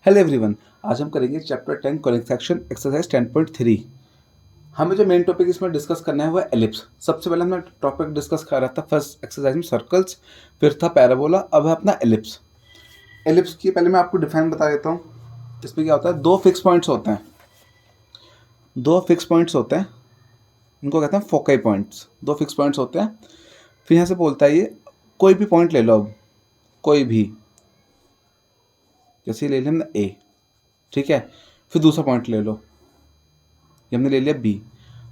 Hello everyone, आज हम करेंगे चैप्टर 10 कॉनिक सेक्शन एक्सरसाइज 10.3। हमें जो मेन टॉपिक इसमें डिस्कस करना है वो है एलिप्स। सबसे पहले हमने टॉपिक डिस्कस कर रहा था फर्स्ट एक्सरसाइज में सर्कल्स, फिर था पैराबोला, अब है अपना एलिप्स। एलिप्स की पहले मैं आपको डिफाइन बता देता हूँ। इसमें क्या होता है, दो फिक्स पॉइंट्स होते हैं, इनको कहते हैं फोकई पॉइंट्स। दो फिक्स पॉइंट्स होते हैं। फिर यहाँ से बोलता है ये कोई भी पॉइंट ले लो, अब कोई भी, जैसे ले लिया हमने ए, ठीक है। फिर दूसरा पॉइंट ले लो, ये हमने ले लिया बी।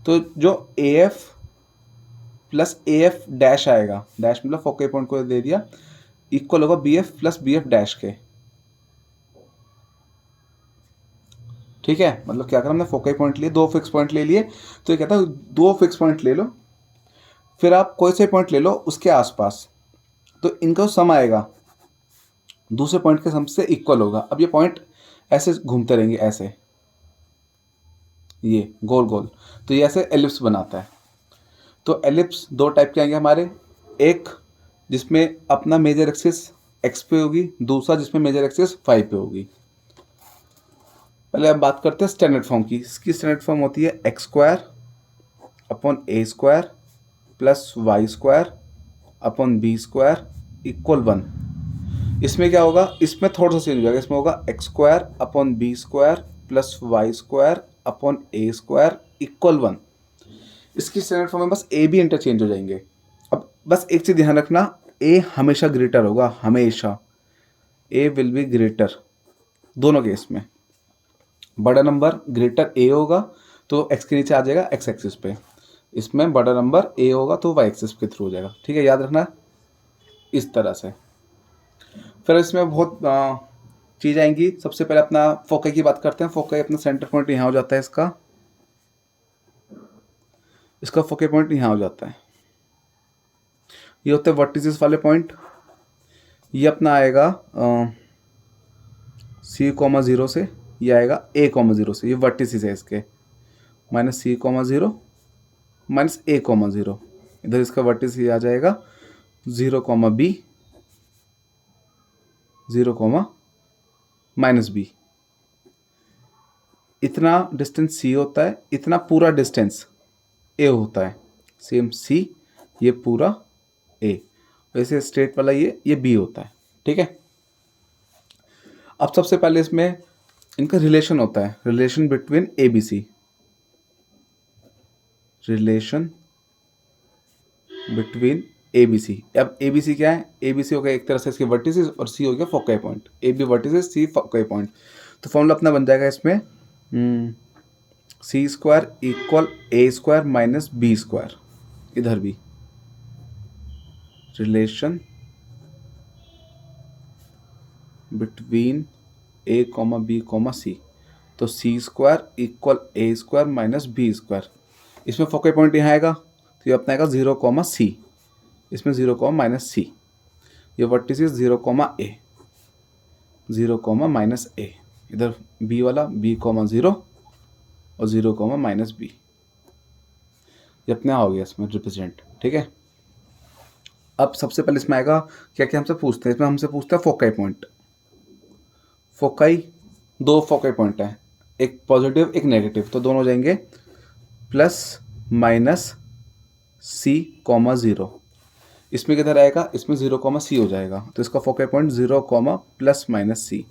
तो जो A F plus A F dash आएगा, डैश मतलब फोकल पॉइंट को दे दिया, इक्वल होगा B F plus B F dash के, ठीक है। मतलब क्या करा हमने, फोकल पॉइंट लिए, दो फिक्स पॉइंट ले लिए। तो ये कहता है दो फिक्स पॉइंट ले लो, फिर आप कोई से पॉइंट ले लो उसके आसपास, तो इनका सम आएगा दूसरे पॉइंट के सम से इक्वल होगा। अब ये पॉइंट ऐसे घूमते रहेंगे, ऐसे ये गोल गोल, तो ये ऐसे एलिप्स बनाता है। तो एलिप्स दो टाइप के आएंगे हमारे, एक जिसमें अपना मेजर एक्सिस एक्स पे होगी, दूसरा जिसमें मेजर एक्सिस वाई पे होगी। पहले अब बात करते हैं स्टैंडर्ड फॉर्म की। इसकी स्टैंडर्ड फॉर्म होती है एक्स स्क्वायर अपॉन ए square plus Y square upon B square equal 1। इसमें क्या होगा, इसमें थोड़ा सा चेंज हो जाएगा। इसमें होगा x square upon B square plus Y square upon ए स्क्वायर इक्वल 1। इसकी स्टैंडर्ड फॉर्म में बस ए भी इंटरचेंज हो जाएंगे। अब बस एक चीज़ ध्यान रखना, ए हमेशा ग्रेटर होगा, हमेशा ए विल बी ग्रेटर। दोनों केस में बड़ा नंबर ग्रेटर ए होगा तो एक्स के नीचे आ जाएगा एक्स एक्सिस पे, इसमें बड़ा नंबर ए होगा तो वाई एक्सिस के थ्रू हो जाएगा, ठीक है। याद रखना इस तरह से। फिर इसमें बहुत चीज़ आएंगी। सबसे पहले अपना फोकस की बात करते हैं। फोकस अपना सेंटर पॉइंट यहाँ हो जाता है, इसका फोकस पॉइंट यहाँ हो जाता है। ये होते हैं वर्टिसेस वाले पॉइंट। ये अपना आएगा सी कॉमा ज़ीरो से, ये आएगा ए कॉमा ज़ीरो से, ये वर्टिसेस है इसके, minus C comma zero minus A comma zero. इधर इसका वर्टिस ये आ जाएगा 0 comma B, 0 comma minus B. इतना डिस्टेंस सी होता है, इतना पूरा डिस्टेंस ए होता है। सेम सी, ये पूरा ए, वैसे स्ट्रेट वाला ये बी होता है, ठीक है। अब सबसे पहले इसमें इनका रिलेशन होता है, relation between A B C, relation between A B C. अब ए बी सी क्या है, ए बी सी हो गया एक तरह से इसके वर्टिसेस और सी हो गया focal point. A B vertices, C focal point. तो फॉर्मूला अपना बन जाएगा इसमें सी स्क्वायर इक्वल ए स्क्वायर माइनस बी स्क्वायर। इधर भी relation between A comma B comma C, तो सी स्क्वायर इक्वल ए स्क्वायर माइनस बी स्क्वायर। इसमें फोकल पॉइंट यहाँ आएगा तो ये अपना आएगा 0 कॉमा सी, इसमें 0 कॉमा माइनस सी। ये वर्टिसेस 0 कॉमा ए, 0 कॉमा माइनस ए। इधर बी वाला बी कॉमा 0 और 0 कॉमा माइनस बी। ये अपने हो गया इसमें रिप्रेजेंट, ठीक है। अब सबसे पहले इसमें आएगा क्या क्या हमसे पूछते हैं, इसमें हमसे पूछता है फोकल पॉइंट। फोकाई दो फोकल पॉइंट है, एक पॉजिटिव एक नेगेटिव, तो दोनों हो जाएंगे प्लस माइनस सी कॉमा 0। इसमें किधर आएगा, इसमें 0 कॉमा सी हो जाएगा, तो इसका focal point 0 comma plus minus c.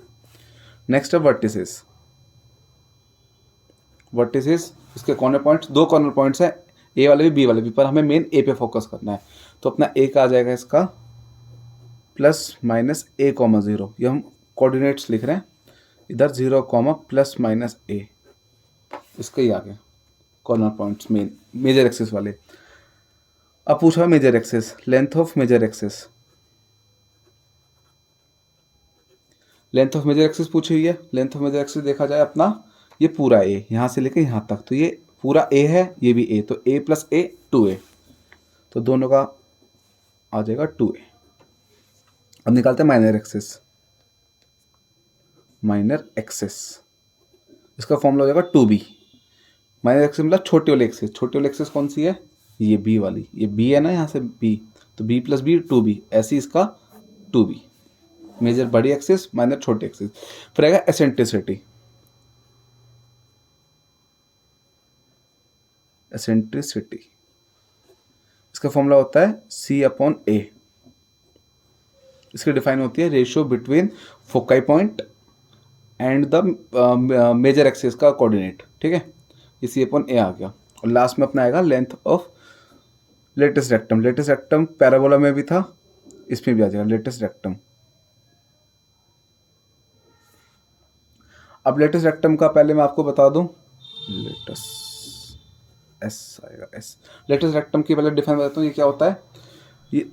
Next है वर्टिसेस। वर्टिसेस इसके कॉर्नर पॉइंट्स, दो कॉर्नर पॉइंट्स है, ए वाले भी बी वाले भी, पर हमें मेन ए पे फोकस करना है। तो अपना ए का आ जाएगा इसका प्लस माइनस ए कॉमा 0, ये हम कोऑर्डिनेट्स लिख रहे हैं। इधर 0 कॉमा प्लस माइनस ए, इसका ही आ गया corner points main major axis वाले। अब पूछा major axis, length of major axis, length of major axis पूछी हुई है। लेंथ ऑफ मेजर एक्सिस देखा जाए अपना ये पूरा ए, यहाँ से लेकर यहाँ तक, तो ये पूरा ए है, ये भी ए, तो ए प्लस ए 2a, तो दोनों का आ जाएगा 2a। अब निकालते हैं माइनर एक्सिस, माइनर एक्सिस इसका फॉर्मूला हो जाएगा 2b। माइनर एक्सिस मतलब छोटे वाले एक्सिस, छोटे वाले एक्सिस कौन सी है, ये बी वाली, ये बी है ना यहाँ से बी, तो b प्लस बी 2b, ऐसी इसका 2b। मेजर बड़ी एक्सिस माइनर छोटी एक्सिस। फिर आएगा एसेंट्रिसिटी, एसेंट्रिसिटी इसका फॉर्मूला होता है C/A। इसकी डिफाइन होती है ratio between foci point and the major axis का कोऑर्डिनेट, ठीक है। ये C/A आ गया। और लास्ट में अपना आएगा length of latus rectum. Latus rectum parabola में भी था, इसमें भी आ जाएगा लेटेस्ट रेक्टम। अब लेटेस्ट रेक्टम का पहले मैं आपको बता दूं, लेटेस्ट एस आएगा एस। लेटेस्ट रेक्टम की पहले डिफाइन बताता हूँ ये क्या होता है। ये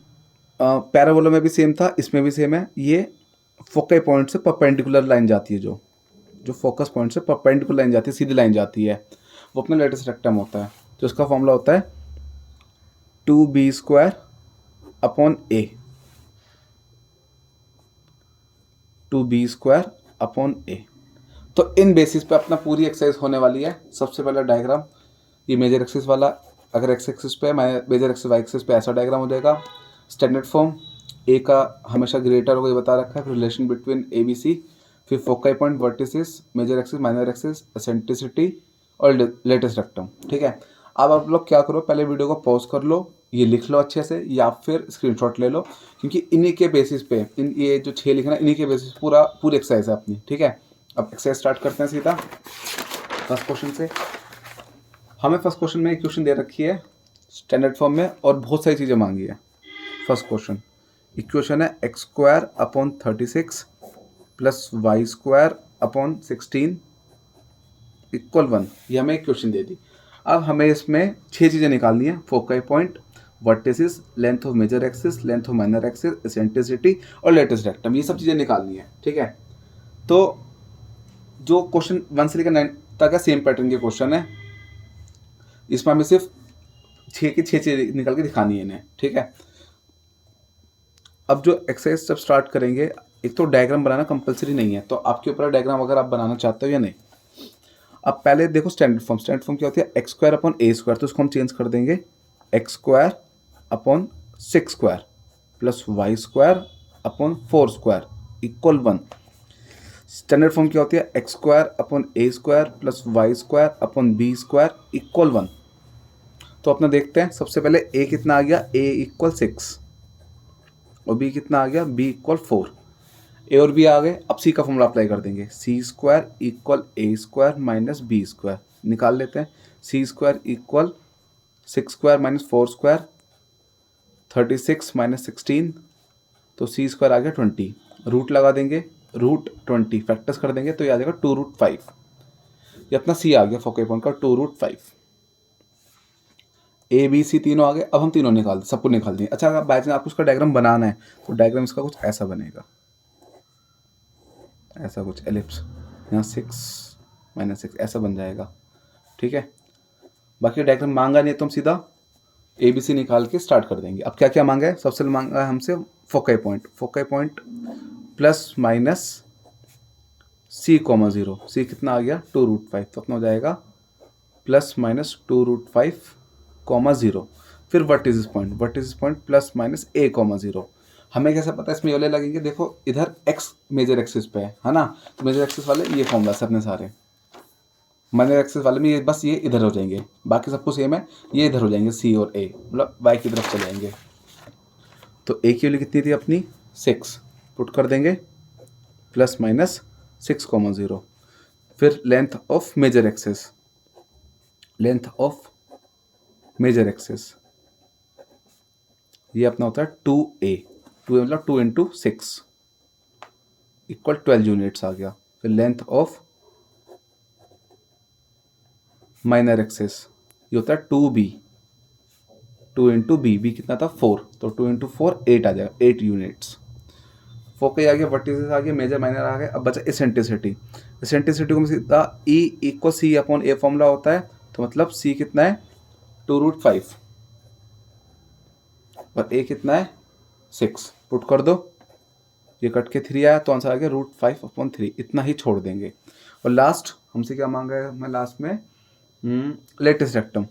पैराबोला में भी सेम था, इसमें भी सेम है। ये फोकल पॉइंट से परपेंडिकुलर लाइन जाती है, जो फोकस पॉइंट से परपेंडिकुलर लाइन जाती है, सीधी लाइन जाती है, वो अपना लेटेस्ट रेक्टम होता है। तो इसका फॉर्मूला होता है 2b² A। तो इन बेसिस पे अपना पूरी एक्सरसाइज होने वाली है। सबसे पहला डायग्राम ये मेजर एक्सिस वाला, अगर एक्स एक्सिस पे मेजर एक्सिस वाई एक्सिस पे ऐसा डायग्राम हो जाएगा। स्टैंडर्ड फॉर्म ए का हमेशा ग्रेटर होगा, ये बता रखा है। फिर relation between A B c, फिर foci point, vertices, major axis, minor axis, eccentricity और लेटेस्ट रेक्टम, ठीक है। अब आप लोग क्या करो, पहले वीडियो को पॉज कर लो, ये लिख लो अच्छे से, या फिर स्क्रीनशॉट ले लो, क्योंकि इन्हीं के बेसिस पे ये जो 6 लिखना इन्हीं के बेसिस पूरी एक्सरसाइज है अपनी, ठीक है। अब एक्सरसाइज स्टार्ट करते हैं सीधा फर्स्ट क्वेश्चन से। हमें फर्स्ट क्वेश्चन में एक क्वेश्चन दे रखी है स्टैंडर्ड फॉर्म में और बहुत सारी चीज़ें मांगी है। फर्स्ट इक्वेशन है x²/36 + y²/16 = 1। ये हमें एक क्वेश्चन दे दी। अब हमें इसमें 6 चीज़ें निकालनी है। Foci point, vertices, length of major axis, length of minor axis, eccentricity और लेटेस्ट रेक्टम, ये सब चीज़ें निकालनी है, ठीक है। तो जो क्वेश्चन 1 से लेकर 9 तक है सेम पैटर्न के क्वेश्चन है। इसमें हमें सिर्फ 6 की 6 चीज़ें निकाल के दिखानी है इन्हें, ठीक है। अब जो एक्सरसाइज जब स्टार्ट करेंगे, एक तो डायग्राम बनाना कंपलसरी नहीं है, तो आपके ऊपर डायग्राम अगर आप बनाना चाहते हो या नहीं। अब पहले देखो स्टैंडर्ड फॉर्म क्या होती है, x² तो इसको हम चेंज कर देंगे x² / 6² + y² / 4² = 1। स्टैंडर्ड फॉर्म क्या होती है, x² / A² + y² / B² = 1। तो अपना देखते हैं, सबसे पहले a कितना आ गया, a = 6 और b कितना आ गया, b = 4। ए और बी आ गए। अब सी का फॉर्मूला अप्लाई कर देंगे, c² = a² - b²। निकाल लेते हैं। c² = 6² - 4², 36 - 16, तो c² आ गया 20। रूट लगा देंगे, √20 फैक्टर्स कर देंगे तो ये आ जाएगा 2√5। ये अपना c आ गया फोकल पॉइंट का 2√5। ए बी सी तीनों आ गए। अब हम तीनों निकाल सबको निकाल देंगे। अच्छा, अगर बाई चांस आपको उसका डायग्राम बनाना है तो डायग्राम इसका कुछ ऐसा बनेगा, ऐसा कुछ एलिप्स, यहाँ 6 - 6 ऐसा बन जाएगा, ठीक है। बाकी डायग्राम मांगा नहीं है तो हम सीधा ए बी सी निकाल के स्टार्ट कर देंगे। अब क्या क्या मांगा है, सबसे मांगा है हमसे फोकाई पॉइंट ± c, 0। c कितना आ गया, 2√5, तो अपना हो जाएगा ±2√5, 0। फिर वर्टिसिस पॉइंट ±a, 0। हमें कैसे पता है, इसमें वाले लगेंगे, देखो इधर x मेजर एक्सिस पे है ना, तो मेजर एक्सिस वाले ये फॉर्मूला से अपने सारे, माइनर एक्सिस वाले में ये बस ये इधर हो जाएंगे, बाकी सब कुछ सेम है, ये इधर हो जाएंगे c और a, मतलब y की तरफ चले जाएंगे। तो a की वैल्यू कितनी थी अपनी, 6, पुट कर देंगे ±6, 0। फिर लेंथ ऑफ मेजर एक्सिस ये अपना होता है 2a मतलब 2 × 6 = 12 यूनिट्स आ गया। फिर लेंथ ऑफ माइनर एक्सिस ये होता है 2b, 2 × b कितना था 4, तो 2 × 4 8 आ जाएगा, 8 यूनिट्स। फोकस आ गया, वर्टिसिस आ गया, मेजर माइनर आ गया। अब बचा एसेंट्रिसिटी को सीधा E = C/A फॉर्मूला होता है, तो मतलब c कितना है 2√5 और a कितना है 6, पुट कर दो, ये कट के 3 आया तो आंसर आ गया √5/3। इतना ही छोड़ देंगे। और लास्ट हमसे क्या मांगा है, मैं लास्ट में लेटेस्ट रेक्टम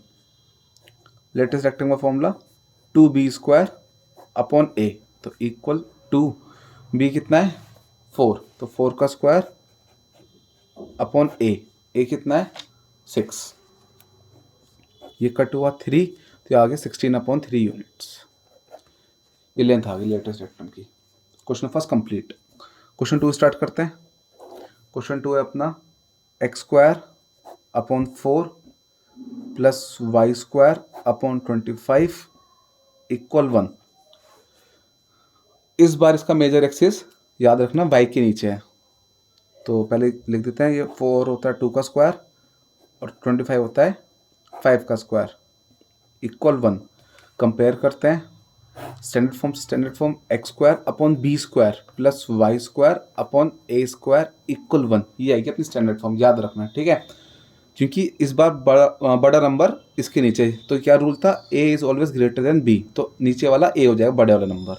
का फॉर्मूला 2b² / A, तो = बी कितना है 4, तो 4 का स्क्वायर अपॉन ए कितना है 6, ये कट हुआ 3, तो आगे 16/3 यूनिट्स, ये लेंथ आ गई लेटेस्ट रेक्टम की। Question first complete. Question 2 start करते हैं। क्वेश्चन 2 है अपना x²/4 प्लस y²/25 इक्वल 1। इस बार इसका मेजर एक्सिस याद रखना y के नीचे है, तो पहले लिख देते हैं, ये 4 होता है 2 का स्क्वायर और 25 होता है 5 का स्क्वायर इक्वल 1। कंपेयर करते हैं standard form x²/b² plus y²/a² equal 1, ये आएगी अपनी स्टैंडर्ड फॉर्म, याद रखना ठीक है। क्योंकि इस बार बड़ा नंबर इसके नीचे है, तो क्या रूल था, a is always greater than b, तो नीचे वाला a हो जाएगा बड़े वाला नंबर।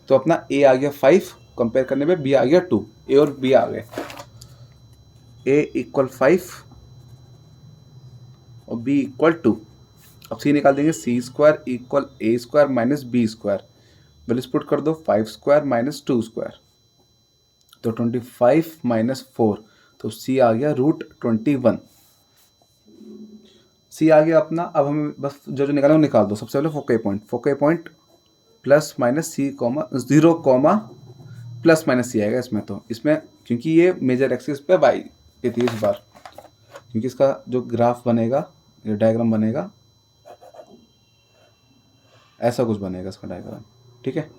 तो अपना a आ गया 5, कंपेयर करने पे b आ गया 2, a और b आ गए, a इक्वल 5 और b इक्वल 2। अब c निकाल देंगे, c² equal a² minus b², values put कर दो, 5² माइनस 2², तो 25 माइनस 4, तो c आ गया √21। सी आ गया अपना। अब हमें बस जो निकाला वो निकाल दो। सबसे पहले फोके point plus minus C comma 0 comma plus minus सी आएगा इसमें, तो इसमें क्योंकि ये मेजर एक्सिस पे वाई ये थी इस बार, क्योंकि इसका जो ग्राफ बनेगा, ये डायग्राम बनेगा, ऐसा कुछ बनेगा इसका डायग्राम, ठीक है।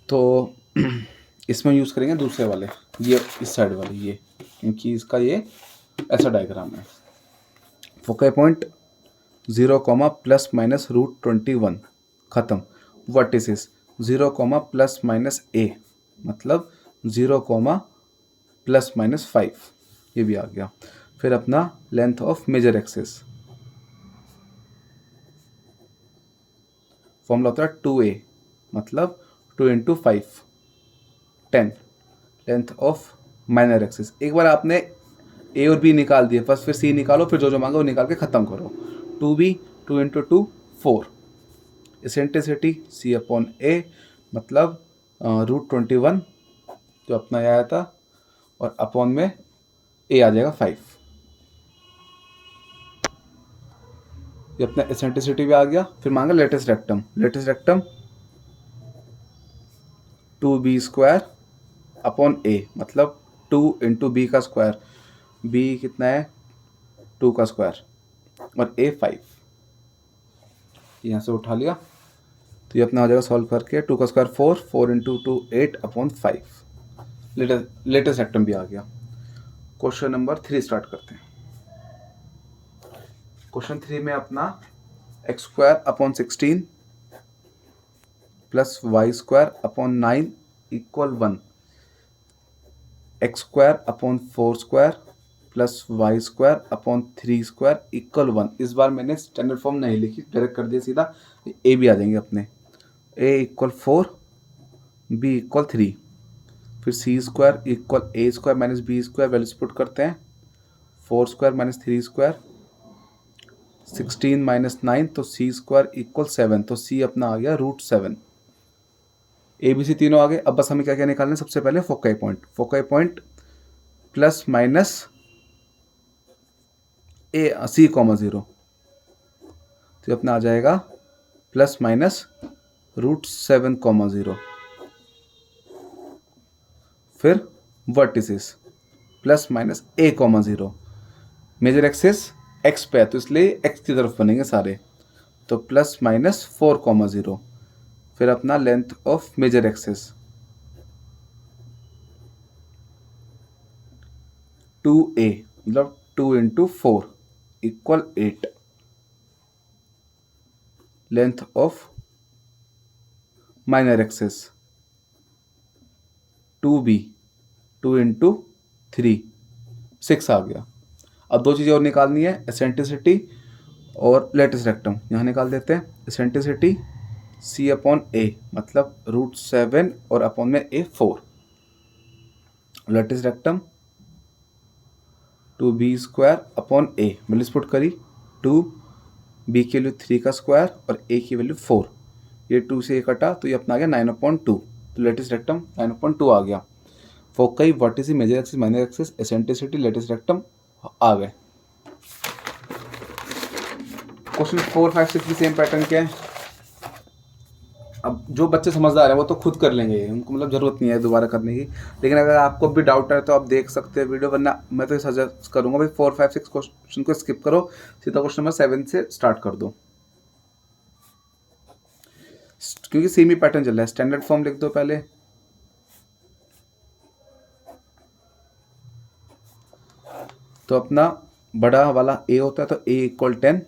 तो इसमें यूज़ करेंगे दूसरे वाले, ये इस साइड वाले, ये क्योंकि इसका ये ऐसा डायग्राम है। फोके पॉइंट 0 कॉमा प्लस माइनस √21 ख़त्म। Vertices 0 comma plus minus a, मतलब 0 कॉमा प्लस माइनस 5, ये भी आ गया। फिर अपना length of major axis, formula होता है 2a, मतलब 2 × 5 10। लेंथ ऑफ माइनर एक्सिस, एक बार आपने a और b निकाल दिए, फर्स्ट फिर c निकालो, फिर जो मांगा वो निकाल के ख़त्म करो। 2b 2 × 2 4, एसेंट्रिसिटी c/a, मतलब √21 जो अपना आया था, और अपॉन में a आ जाएगा 5, ये अपना एसेंट्रिसिटी भी आ गया। फिर मांगा latus rectum 2b² upon a, मतलब 2 × b का स्क्वायर, b कितना है 2 का स्क्वायर और a 5, यहाँ से उठा लिया, तो ये अपना आ जाएगा सॉल्व करके 2 का स्क्वायर 4 × 2 8/5। लेटेस्ट रेक्टम भी आ गया। क्वेश्चन नंबर 3 स्टार्ट करते हैं। क्वेश्चन 3 में अपना x²/16 plus y²/9 equal 1, x²/4² plus y²/3² equal 1। इस बार मैंने स्टैंडर्ड फॉर्म नहीं लिखी, डायरेक्ट कर दिया सीधा, ए भी आ जाएंगे अपने, a इक्वल 4, b इक्वल 3, फिर c² equal a² minus b², values put करते हैं, 4² माइनस 3², 16 माइनस 9, तो c² इक्वल 7, तो c अपना आ गया √7। ए बी सी तीनों आ गए। अब बस हमें क्या क्या निकालना है, सबसे पहले फोके पॉइंट प्लस माइनस c,0, तो अपना आ जाएगा प्लस माइनस √7,0। फिर vertices plus minus a,0, major axis x पे है तो इसलिए x की तरफ बनेंगे सारे, तो प्लस माइनस 4,0। फिर अपना length of major axis 2a, मतलब 2 × 4 equal 8। Length of minor axis 2b 2 × 3 6 आ गया। अब दो चीज़ें और निकालनी है, एसेंट्रिसिटी और लेटेस्ट रेक्टम। यहाँ निकाल देते हैं। एसेंट्रिसिटी c/a, मतलब √7 और अपॉन में a 4। Latus rectum 2b² upon a, values put करी, 2b की वैल्यू 3 का स्क्वायर और a की वैल्यू 4, ये 2 से ये कटा तो ये अपना आ गया 9/2, तो लेटेस्ट रेक्टम 9/2 आ गया। Foci, vertices, major axis, minor axis, eccentricity, latus rectum आ गए। क्वेश्चन 4, 5, 6 भी सेम पैटर्न क्या है। अब जो बच्चे समझदार हैं वो तो खुद कर लेंगे, उनको मतलब ज़रूरत नहीं है दोबारा करने की, लेकिन अगर आपको भी डाउट है तो आप देख सकते हैं वीडियो, वरना मैं तो सजेस्ट करूँगा भाई 4, 5, 6 क्वेश्चन को स्किप करो, सीधा क्वेश्चन नंबर 7 से स्टार्ट कर दो, क्योंकि सेम ही पैटर्न चल रहा है। स्टैंडर्ड फॉर्म लिख दो पहले। तो अपना बड़ा वाला ए होता है तो a = 10,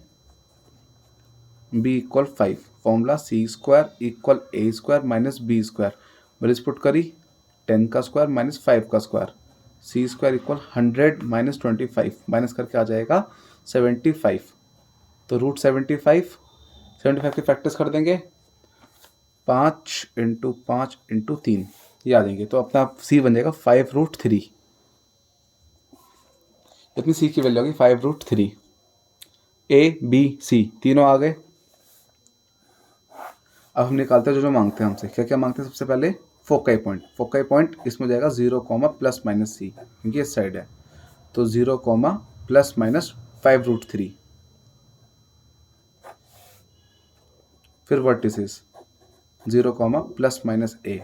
b = 5, formula c² = a² - b², values put करी 10 का स्क्वायर माइनस 5 का स्क्वायर, c² = 100 - 25, माइनस करके आ जाएगा 75, तो √75, 75 के फैक्टर्स कर देंगे 5 × 5 × 3, ये आ जाएंगे, तो अपना c बन जाएगा 5√3, इतनी c की वैल्यू होगी 5√3। a b c तीनों आ गए। अब हम निकालते हैं जो जो मांगते हैं हमसे। क्या क्या मांगते हैं? सबसे पहले फोकाई पॉइंट। फोकाई पॉइंट इसमें जाएगा 0, ±c, क्योंकि इस साइड है, तो 0, ± 5√3। फिर वर्टिसेस 0, ± a,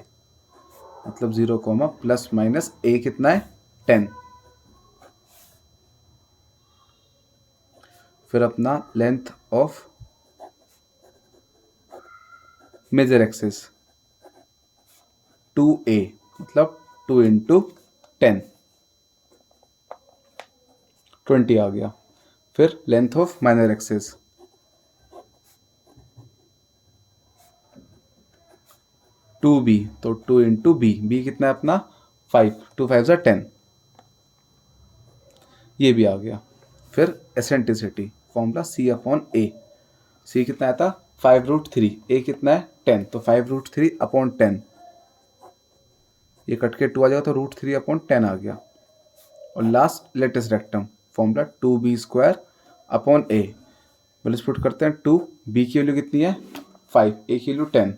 मतलब 0, ± a कितना है 10। फिर अपना length of major axis 2a, मतलब 2 × 10, 20 आ गया। फिर length of minor axis 2b, तो 2 × b, b कितना है अपना 5, 2 5 = 10, ये भी आ गया। फिर एसेंट्रिसिटी फॉर्मूला c/a, c कितना आया था 5√3, a कितना है 10, तो 5√3/10, ये कट के 2 आ जाएगा तो √3/10 आ गया। और last latus rectum formula 2b² a, values put करते हैं 2, b की वैल्यू कितनी है 5, a की वैल्यू 10,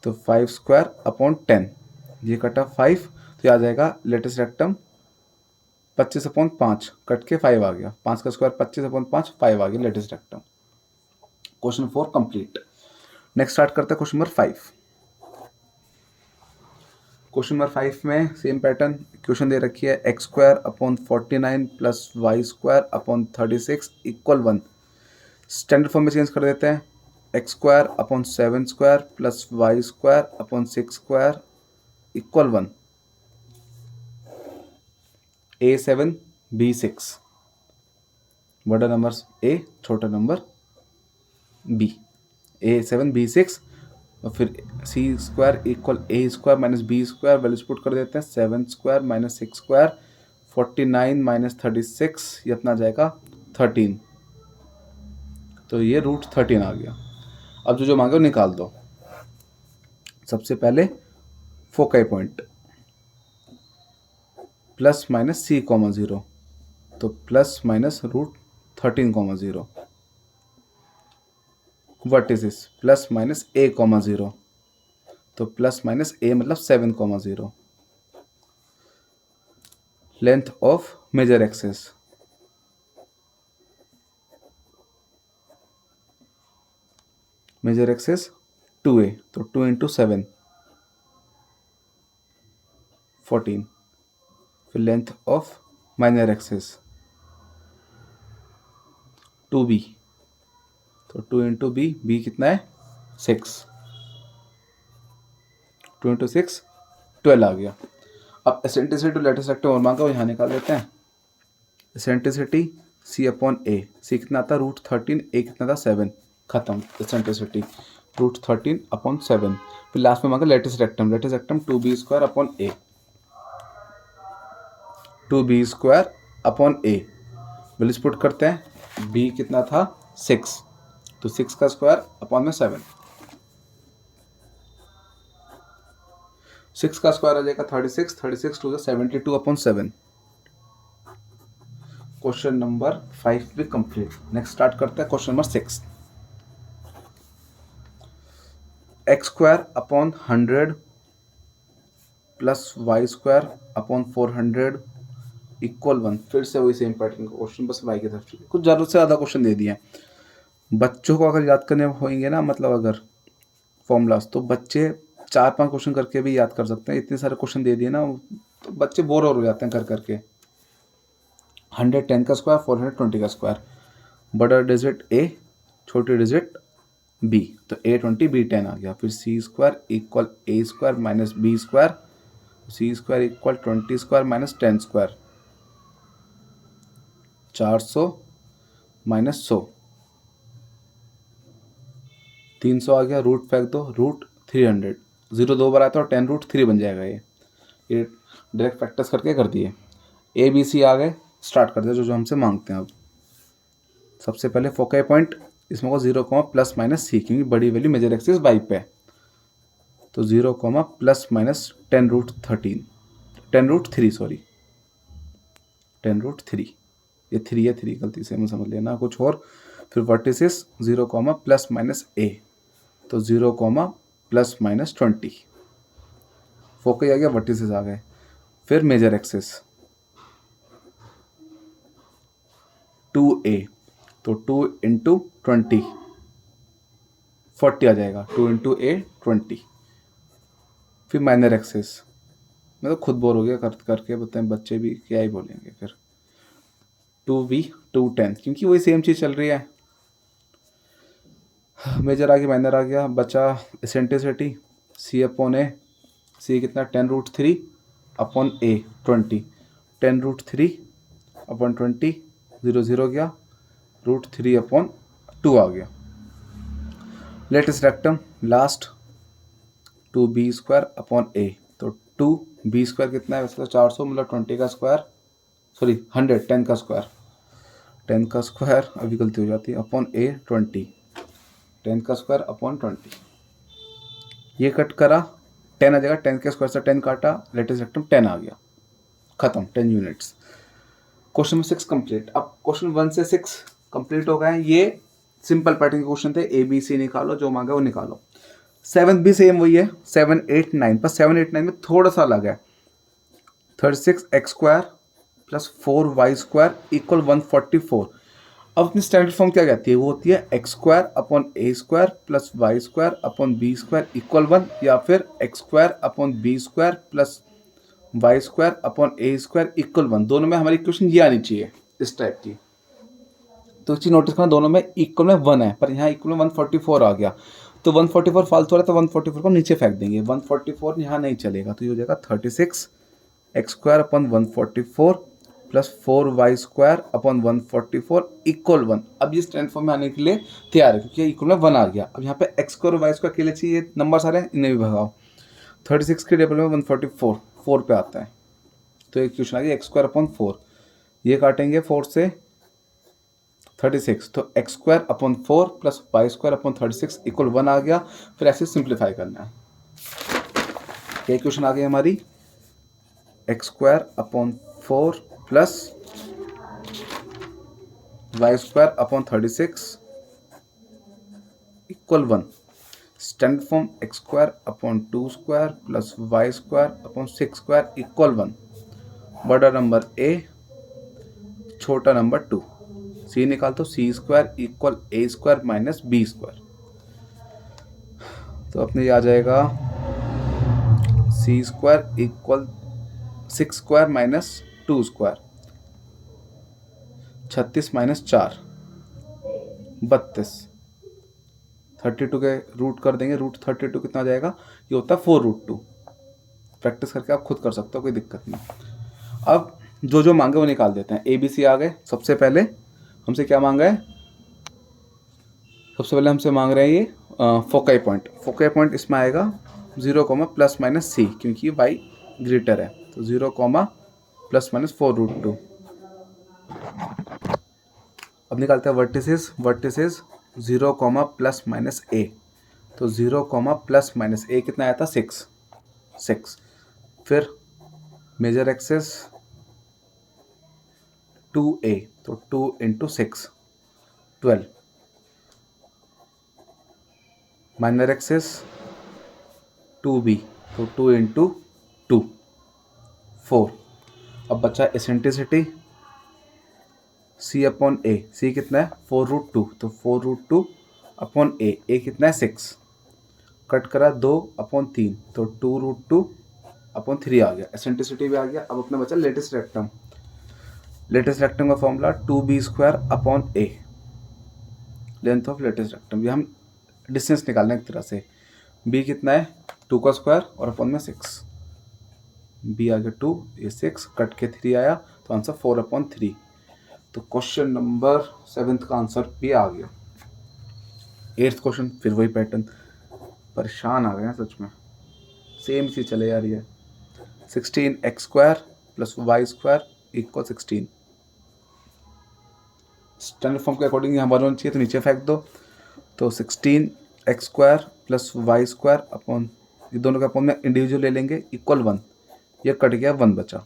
तो 5² 10, ये कटा 5, तो ये आ जाएगा लेटेस्ट रेक्टम 25/5, कट के 5 आ गया, 5 का स्क्वायर 25/5, 5 आ गया latus rectum. Question 4 complete. Next start करते हैं क्वेश्चन नंबर 5। क्वेश्चन नंबर 5 में सेम पैटर्न क्वेश्चन दे रखी है, x² / 49 + y² / 36 = 1। स्टैंडर्ड फॉर्म में चेंज कर देते हैं, x² / 7² + y² / 6² = 1। a7 b6, बड़ा नंबर a, छोटा नंबर b, a7 b6, और फिर c² = a² - b², values put कर देते हैं 7² - 6², 49 - 36, ये अपना जाएगा 13, तो ये √13 आ गया। अब जो जो मांगे वो निकाल दो। सबसे पहले फोकाई पॉइंट ±c, 0, तो ±√13, 0। वर्टिसेस ±a, 0, तो ±a मतलब 7, 0। Length of major axis major axis 2a, तो 2 × 7, 14। फिर length of minor axis 2b, तो 2 × b, b कितना है 6, 2 × 6 12 आ गया। अब एसेंट्रिसिटी टू लेटेस्ट रेक्टम और मांगा, वो यहाँ निकाल देते हैं। एसेंट्रिसिटी c/a, c कितना था √13, a कितना था 7, खत्म। एसेंट्रिसिटी √13/7। फिर लास्ट में मांगा latus rectum 2b² a, 2b² a, values put करते हैं, b कितना था 6, तो 6 का स्क्वायर अपॉन में 7, 6 का स्क्वायर आ जाएगा 36, 36 2 72/7। क्वेश्चन नंबर 5 भी कंप्लीट। नेक्स्ट स्टार्ट करते हैं question number 6। X square upon 100 plus Y square upon 400 equal 1। फिर से वही सेम पैटर्न का क्वेश्चन, बस वाई की तरफ से कुछ ज़रूरत से ज़्यादा क्वेश्चन दे दिए हैं। बच्चों को अगर याद करने होंगे ना, मतलब अगर फॉर्मूलाज, तो बच्चे 4-5 क्वेश्चन करके भी याद कर सकते हैं। इतने सारे क्वेश्चन दे दिए ना, तो बच्चे बोर हो जाते हैं कर करके। 110 का स्क्वायर, 420 का स्क्वायर, बड़ा डिजिट ए, छोटी डिजिट बी, तो A20 B10 आ गया। फिर सी स्क्वायर इक्वल ए square minus B square, c square equal 20 square minus 10 square, 400 minus 100, 300 आ गया। रूट फेंक दो, रूट 300, 0 2 बार आता है और 10 रूट 3 बन जाएगा। ये डायरेक्ट फैक्टर्स करके कर दिए। ए बी सी आ गए, स्टार्ट कर दिया जो जो हमसे मांगते हैं। अब सबसे पहले फोकल पॉइंट इसमें को 0 प्लस माइनस सी, क्योंकि बड़ी वैल्यू मेजर एक्सिस वाई पे है, तो 0 plus minus 10 root 3 sorry 10 root 3, ये 3 है, 3 गलती से मैं समझ लेना कुछ और। फिर वर्टिसेस 0 प्लस माइनस ए, तो 0 प्लस माइनस 20, फोकस आ गया, वर्टिसेस आ गए। फिर मेजर एक्सिस 2a, तो 2 इंटू 20 40 आ जाएगा, 2 इंटू ए 20। फिर माइनर एक्सिस, मैं तो खुद बोर हो गया करके, बताएं बच्चे भी क्या ही बोलेंगे। फिर 2b 210, क्योंकि वही सेम चीज़ चल रही है। मेजर आ गया, माइनर आ गया, बचा एसेंट्रिसिटी सी अपॉन ए, सी कितना 10 रूट 3 अपॉन ए 20, 10 रूट 3 अपॉन 20, 0 0 गया, रूट 3 अपॉन 2 आ गया। Latus rectum last 2b square upon a, तो 2b स्क्वायर कितना है वैसे तो 400, मतलब 20 का स्क्वायर, सॉरी 100, 10 का स्क्वायर, 10 का स्क्वायर अभी गलती हो जाती है, अपॉन ए 20, 10 का स्क्वायर अपॉन 20। ये कट करा, 10 आ जाएगा, 10 के स्क्वायर से 10 काटा, लेटेस्ट रेक्टम 10 आ गया, खत्म, 10 यूनिट्स। Question number 6 complete. अब क्वेश्चन 1 से 6 कंप्लीट हो गए। ये सिंपल पैटर्न के क्वेश्चन थे, ए बी सी निकालो, जो मांगा वो निकालो। 7th भी सेम वही है, 7 8 9, पर 7 8 9 में थोड़ा सा अलग है। 36 x square plus 4 y square equal 144। अब अपनी स्टैंडर्ड फॉर्म क्या कहती है, वो होती है एक्स स्क्वायर अपॉन ए square plus Y square upon B square equal 1, या फिर x square upon B square plus Y square upon ए स्क्वायर इक्वल 1। दोनों में हमारी इक्वेशन ये आनी चाहिए इस टाइप की। तो चीज़ नोटिस करना, दोनों में इक्वल में 1 है, पर यहाँ इक्वल में 144 आ गया, तो 144 फालतू रहा, तो 144 को नीचे फेंक देंगे, 144 यहाँ नहीं चलेगा, तो ये हो जाएगा 36 x square upon 144 plus 4 y square upon 144 equal 1। अब ये स्टैंड फॉर्म में आने के लिए तैयार है, क्योंकि इक्वल में 1 आ गया। अब यहाँ पे एक्स स्क्वायर वाई स्क्वायर के लिए चाहिए, नंबर सारे हैं, इन्हें भी भगाओ। 36 के टेबल में 144 4 पे आता है, तो एक क्वेश्चन आ गया एक्स स्क्वायर अपॉन 4, ये काटेंगे 4 से 36, तो x square upon 4 plus Y square upon 36 equal 1 आ गया। फिर ऐसे सिंप्लीफाई करना है। क्या इक्वेशन आ गई हमारी, x square upon 4 plus Y square upon 36 equal 1। Standard form x square upon 2 square plus Y square upon 6 square equal 1। बड़ा नंबर ए, छोटा नंबर 2, सी निकाल तो सी स्क्वायर इक्वल ए स्क्वायर माइनस बी स्क्वायर, तो अपने आ जाएगा c square equal 6 square minus 2 square, 36 minus 4 32, 32 के root कर देंगे, रूट 32 कितना आ जाएगा, ये होता है 4 रूट 2। प्रैक्टिस करके आप खुद कर सकते हो, कोई दिक्कत नहीं। अब जो जो मांगे वो निकाल देते हैं। ए बी सी आ गए। सबसे पहले हमसे क्या मांगा है, सबसे पहले हमसे मांग रहे हैं ये फोकाई पॉइंट। फोकाई पॉइंट इसमें आएगा 0 प्लस माइनस सी, क्योंकि वाई ग्रेटर है, तो 0 प्लस माइनस 4 रूट 2। अब निकालते हैं वर्टिसेस, वर्टिसेस 0 प्लस माइनस ए, तो 0 प्लस माइनस ए कितना आया था 6। फिर मेजर एक्सेस 2a, तो 2 इंटू 6 12। माइनर एक्सेस 2b, तो 2 इंटू 2 4। अब बचा एसेंट्रिसिटी c अपॉन ए, c कितना है 4√2, तो 4√2 अपॉन ए कितना है 6, कट करा 2/3, तो 2√2/3 आ गया, एसेंट्रिसिटी भी आ गया। अब अपने बचा लेटेस्ट रेक्टम। लेटेस्ट रेक्टम का formula 2b² a, length of latest rectum. ये हम डिस्टेंस निकालना एक तरह से, b कितना है 2 का स्क्वायर और अपॉन में 6, b आ गया 2, ये 6, कट के 3 आया, तो आंसर 4/3। तो क्वेश्चन नंबर 7 का आंसर भी आ गया। 8th क्वेश्चन फिर वही पैटर्न, परेशान आ गए हैं सच में, सेम सी चले जा रही है। 16x² + y² = 16। स्टैंडर्ड फॉर्म के अकॉर्डिंग यहाँ 1 चाहिए तो नीचे फेंक दो, तो 16x² + y² अपॉन, ये दोनों का अपॉन में इंडिविजुअल ले लेंगे, इक्वल 1, ये कट गया 1 बचा,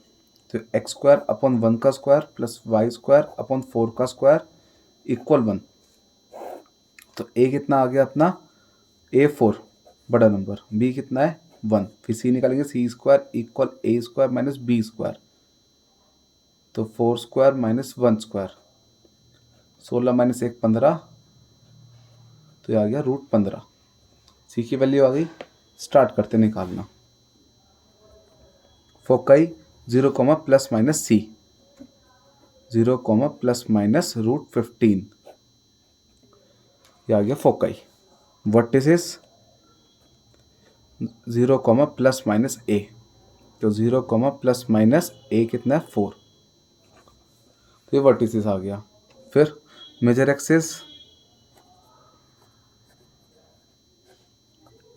तो x² अपॉन 1 का स्क्वायर प्लस y² अपॉन 4 का स्क्वायर इक्वल 1। तो a कितना आ गया अपना a4 बड़ा नंबर, b कितना है 1, फिर c निकालेंगे, c² = a² - b², तो 4² - 1², 16 - 1 15, तो ये आ गया √15। c की वैल्यू आ गई, स्टार्ट करते निकालना। फोकाई 0, ±c, 0, ±√15, ये आ गया फोकाई। वर्टिसेस 0, ±a, तो 0, ±a कितना है 4, तो ये वर्टिसेस आ गया। फिर मेजर एक्सिस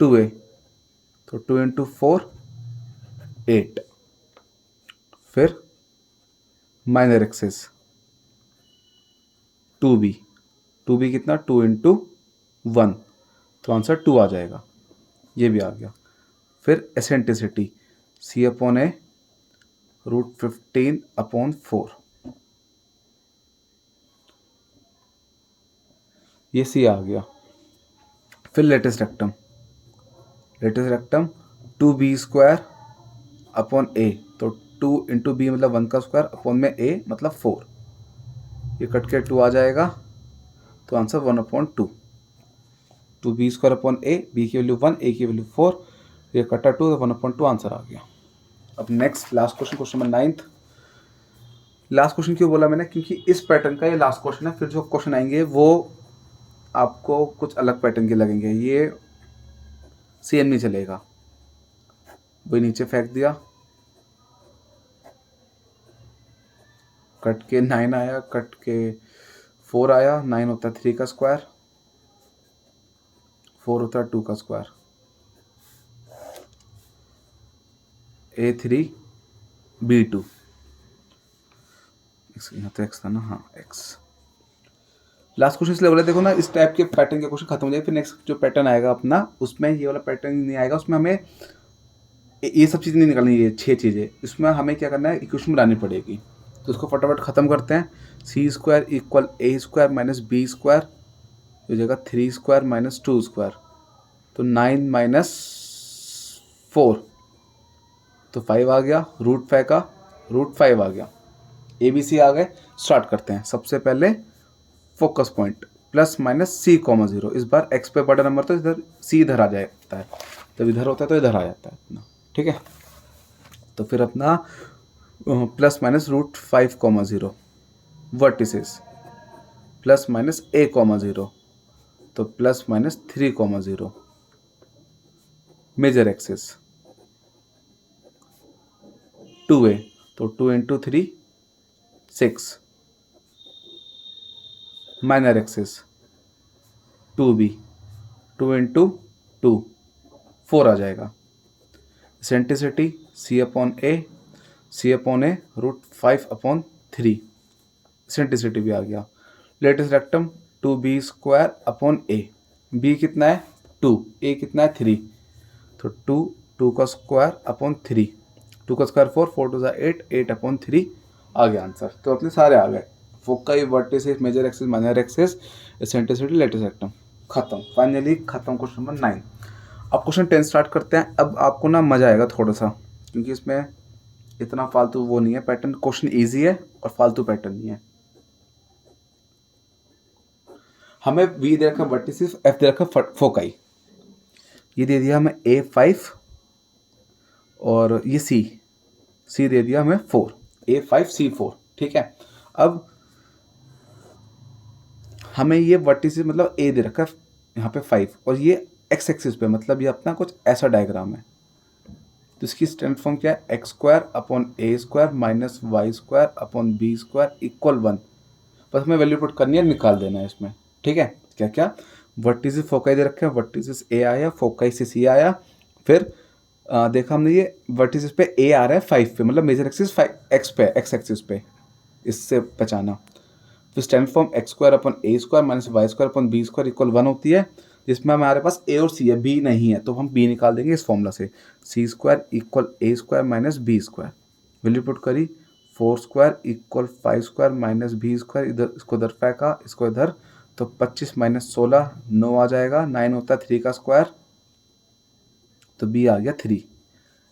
2a, तो 2 × 4 8। फिर माइनर एक्सिस 2b, 2b कितना 2 × 1, तो आंसर 2 आ जाएगा, ये भी आ गया। फिर एसेंट्रिसिटी c/a √15/4, ये c आ गया। फिर latus rectum 2b² upon a, तो 2 × b मतलब 1 का स्क्वायर अपॉन में a मतलब 4, ये कट के 2 आ जाएगा, तो answer 1/2। 2b² upon a, b की वैल्यू 1, a की वैल्यू 4, ये कटा 2, 1/2 आंसर आ गया। अब next last question, question number 9th। Last question क्यों बोला मैंने, क्योंकि इस पैटर्न का ये लास्ट क्वेश्चन है, फिर जो क्वेश्चन आएंगे वो आपको कुछ अलग पैटर्न के लगेंगे, ये सेम नहीं चलेगा। वही नीचे फेंक दिया, कट के 9 आया, कट के 4 आया, 9 होता है 3 का स्क्वायर, 4 होता है 2 का स्क्वायर, a3 b2, यहाँ तो x था ना, हाँ x। लास्ट क्वेश्चन इसलिए बोला, देखो ना इस टाइप के पैटर्न के क्वेश्चन खत्म हो जाएगा, फिर नेक्स्ट जो पैटर्न आएगा अपना, उसमें ये वाला पैटर्न नहीं आएगा, उसमें हमें ये सब चीज़ें नहीं निकालनी, ये 6 चीज़ें, इसमें हमें क्या करना है, इक्वेशन बनानी पड़ेगी। तो उसको फटाफट ख़त्म करते हैं। c² = a² - b², हो जाएगा 3² - 2², तो 9 - 4, तो 5 आ गया, √5 का √5 आ गया। ABC आ गए। स्टार्ट करते हैं। सबसे पहले फोकस पॉइंट ±c,0, इस बार x पे बड़ा नंबर तो इधर c इधर आ जाता है, जब इधर होता है तो इधर आ जाता है अपना, ठीक है। तो फिर अपना ±√5,0 वर्टिसेस ±a,0, तो ±3,0 मेजर एक्सिस 2a, तो 2 × 3 6, माइनर एक्सिस 2b, 2 × 2 4 आ जाएगा। एसेंट्रिसिटी c/a √5/3, एसेंट्रिसिटी भी आ गया। Latus rectum 2b² upon a, b कितना है 2, a कितना है 3, तो 2 का स्क्वायर अपॉन 3, 2 का स्क्वायर 4, 4 2 8, 8/3 आ गया आंसर। तो अपने सारे आ गए, foci, vertices, major axis, minor axis, eccentricity, latus rectum, खत्म। फाइनली खत्म क्वेश्चन नंबर 9। अब क्वेश्चन 10 स्टार्ट करते हैं। अब आपको ना मज़ा आएगा थोड़ा सा, क्योंकि इसमें इतना फालतू वो नहीं है पैटर्न। क्वेश्चन इजी है और फालतू पैटर्न नहीं है। हमें वी दे रखा वर्टिसिस, एफ दे रखा फोकाई। ये दे दिया हमें A5 और ये सी दे दिया हमें 4, A5C4। ठीक है। अब हमें ये वर्टिसिस मतलब ए दे रखा है यहाँ पे 5 और ये एक्स एक्सिस पे, मतलब ये अपना कुछ ऐसा डायग्राम है। तो इसकी स्टैंडर्ड फॉर्म क्या है? एक्स स्क्वायर अपॉन ए square minus y square upon B square equal 1। बस हमें वैल्यू पुट करनी है, निकाल देना है इसमें। ठीक है। क्या क्या वर्टिसिस फोकाई दे रखे हैं, वर्टिसिस ए आया, फोकाई से सी आया। फिर देखा हमने ये वर्टिसिस पे ए आ रहा है 5 पे, मतलब मेजर एक्सिस 5 एक्स पे, एक्स एक्सिस पे, इससे बचाना। फिर standard form x square upon ए square minus y square upon B square equal 1 होती है, जिसमें हमारे पास ए और सी है, बी नहीं है, तो हम बी निकाल देंगे इस फॉर्मूला से। सी स्क्वायर इक्वल ए square minus B square, value put करी 4 square equal 5 square minus B square, इधर इसको इधर फेंका, इसको इधर, तो 25 माइनस 16 9 आ जाएगा। 9 होता है 3 का स्क्वायर, तो बी आ गया 3।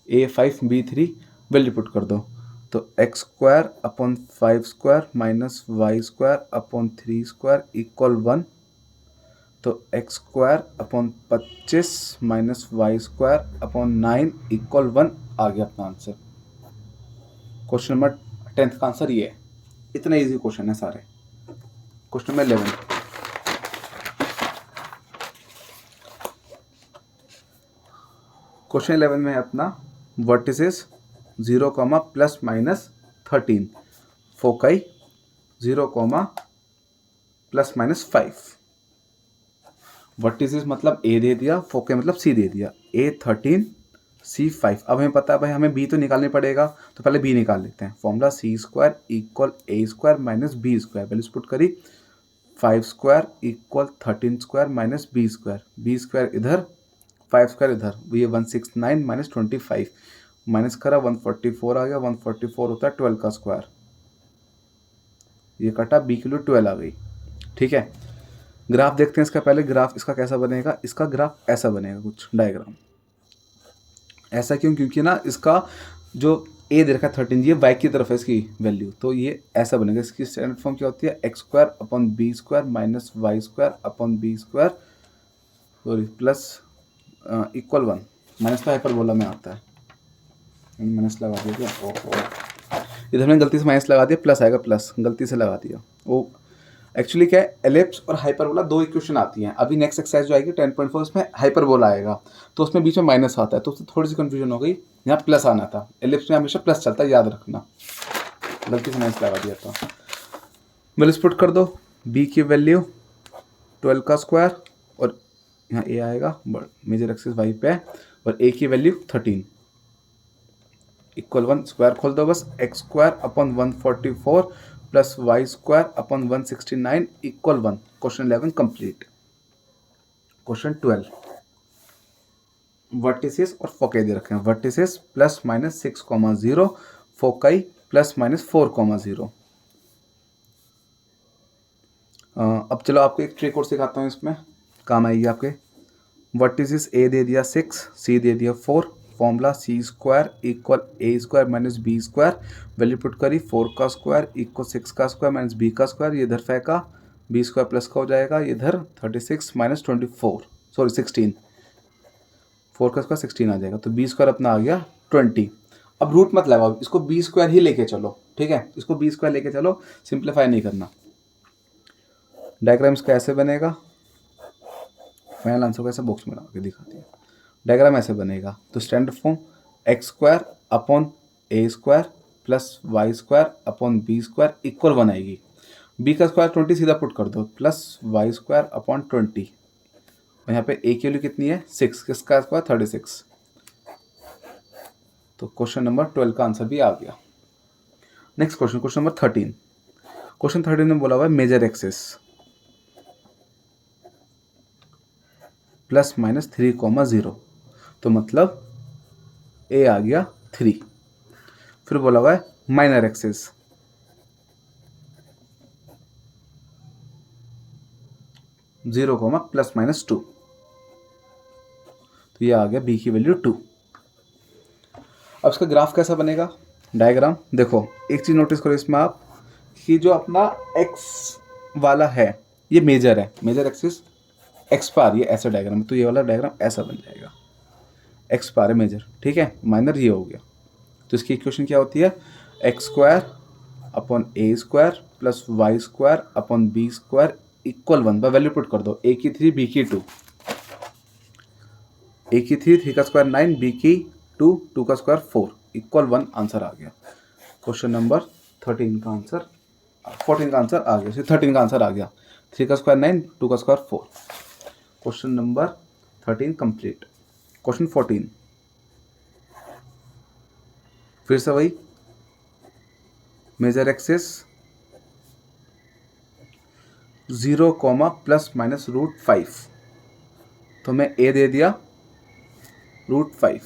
A5 B3 वैल्यू पुट कर दो, तो x square upon 5 square minus y square upon 3 square equal 1। तो x square upon 25 minus y square upon 9 equal 1 आ गया अपना आंसर। क्वेश्चन नंबर 10 का आंसर ये है। इतना इजी क्वेश्चन है सारे। क्वेश्चन नंबर 11, क्वेश्चन 11 में है अपना vertices 0, plus minus 13, foci 0, plus minus 5। Vertices मतलब ए दे दिया, फोकाई मतलब सी दे दिया, A13 C5। अब हमें पता है भाई हमें बी तो निकालनी पड़ेगा, तो पहले बी निकाल लेते हैं। फॉर्मूला सी स्क्वायर इक्वल ए square minus B square, values put करी 5 square equal 13 square minus B square, b square इधर 5 स्क्वायर इधर, ये 169 माइनस 25, माइनस करा 144 आ गया। 144 होता है 12 का स्क्वायर, ये कटा बी की वैल्यू 12 आ गई। ठीक है। ग्राफ देखते हैं इसका। पहले ग्राफ इसका कैसा बनेगा, इसका ग्राफ ऐसा बनेगा, कुछ डायग्राम ऐसा। क्यों? क्योंकि ना इसका जो ए दे रखा है 13, ये वाई की तरफ है इसकी वैल्यू, तो ये ऐसा बनेगा। इसकी स्टैंडर्ड फॉर्म क्या होती है? X square upon B square minus y square upon B square, sorry plus equal 1। Minus तो हाइपरबोला में आता है, माइनस लगा दिया क्या? इधर मैंने गलती से माइनस लगा दिया, प्लस आएगा, प्लस गलती से लगा दिया। वो एक्चुअली क्या है, एलिप्स और हाइपरबोला दो इक्वेशन आती हैं। अभी नेक्स्ट एक्सरसाइज जो आएगी 10.4, उसमें हाइपरबोला आएगा, तो उसमें बीच में माइनस आता है, तो उससे थोड़ी सी कंफ्यूजन हो गई। यहाँ प्लस आना था, एलिप्स में हमेशा प्लस चलता है, याद रखना। गलती से माइनस लगा दिया था। वैल्यूज पुट कर दो, बी की वैल्यू 12 का स्क्वायर, और यहाँ ए आएगा, मेजर एक्सिस वाई पे है, और ए की वैल्यू 13 इक्वल 1। स्क्वायर खोल दो बस, x square upon 144 plus Y square upon 169 equal 1। Question 11 complete. Question 12, vertices और फोकाई दे रखे हैं। Vertices plus minus 6,0, foci plus minus 4,0। अब चलो आपको एक ट्रिक और सिखाता हूँ, इसमें काम आएगी आपके। वर्टिसेस ए दे दिया 6, सी दे दिया 4, फॉर्मूला सी स्क्वायर इक्वल ए square minus B square, value put करी 4 का स्क्वायर इक्वल 6 का स्क्वायर माइनस बी का स्क्वायर, ये इधर फेंका, बी स्क्वायर प्लस का हो जाएगा, इधर 36 माइनस 24, सॉरी 16, 4 का स्क्वायर 16 आ जाएगा, तो बी स्क्वायर अपना आ गया 20। अब रूट मत लगाओ, इसको बी स्क्वायर ही लेके चलो। ठीक है, इसको बी स्क्वायर लेके चलो, सिंप्लीफाई नहीं करना। डायग्राम इसका ऐसे बनेगा, फाइनल आंसर को ऐसे बॉक्स में लगा के दिखाती है। डायग्राम ऐसे बनेगा, तो standard form x square upon ए square plus Y square upon B square equal 1 आएगी। बी का स्क्वायर 20 सीधा पुट कर दो, प्लस वाई स्क्वायर अपॉन 20, और यहाँ पे ए की वैल्यू कितनी है 6, किसका स्क्वायर 36। तो क्वेश्चन नंबर 12 का आंसर भी आ गया। Next question, question number 13। Question 13 में बोला हुआ है मेजर एक्सिस प्लस माइनस 3,0, तो मतलब ए आ गया 3। फिर बोला हुआ है माइनर एक्सिस (0, प्लस माइनस 2), तो ये आ गया b की वैल्यू 2। अब इसका ग्राफ कैसा बनेगा, डायग्राम देखो, एक चीज़ नोटिस करो इसमें आप कि जो अपना x वाला है ये मेजर है, मेजर एक्सिस x पार, ये ऐसा डायग्राम है, तो ये वाला डायग्राम ऐसा बन जाएगा, x पार है मेजर, ठीक है, माइनर ये हो गया। तो इसकी इक्वेशन क्या होती है, x² upon a² plus y² upon b² equal 1, value put कर दो, a की 3 b की 2, a की 3 3 का स्क्वायर 9 b की 2 2 का स्क्वायर 4 इक्वल 1, आंसर आ गया। क्वेश्चन नंबर 13 का आंसर 14 का आंसर आ गया, 13 का आंसर आ गया, 3 का स्क्वायर 9 2 का square 4। Question number 13 complete. Question 14 फिर से वही, मेजर एक्सिस 0, प्लस माइनस √5, तो मैं a दे दिया √5,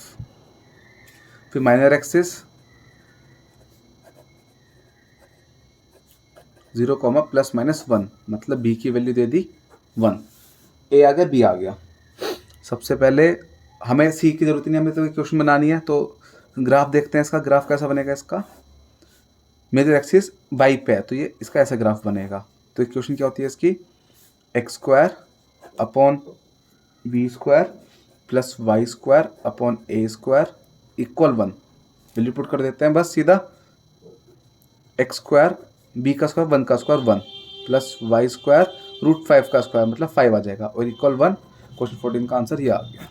फिर माइनर एक्सिस 0, प्लस माइनस 1, मतलब b की वैल्यू दे दी 1, a आ गया b आ गया। सबसे पहले हमें c की जरूरत नहीं, हमें तो क्वेश्चन बनानी है, तो ग्राफ देखते हैं इसका, ग्राफ कैसा बनेगा इसका, मेजर एक्सिस y पे है तो ये इसका ऐसा ग्राफ बनेगा। तो इक्वेशन क्या होती है इसकी, x² upon b² plus y² upon a² equal 1, value put कर देते हैं बस सीधा, x² b का स्क्वायर 1 का स्क्वायर 1 प्लस y² √5 का स्क्वायर मतलब 5 आ जाएगा और इक्वल 1। क्वेश्चन 14 का आंसर ये आ गया,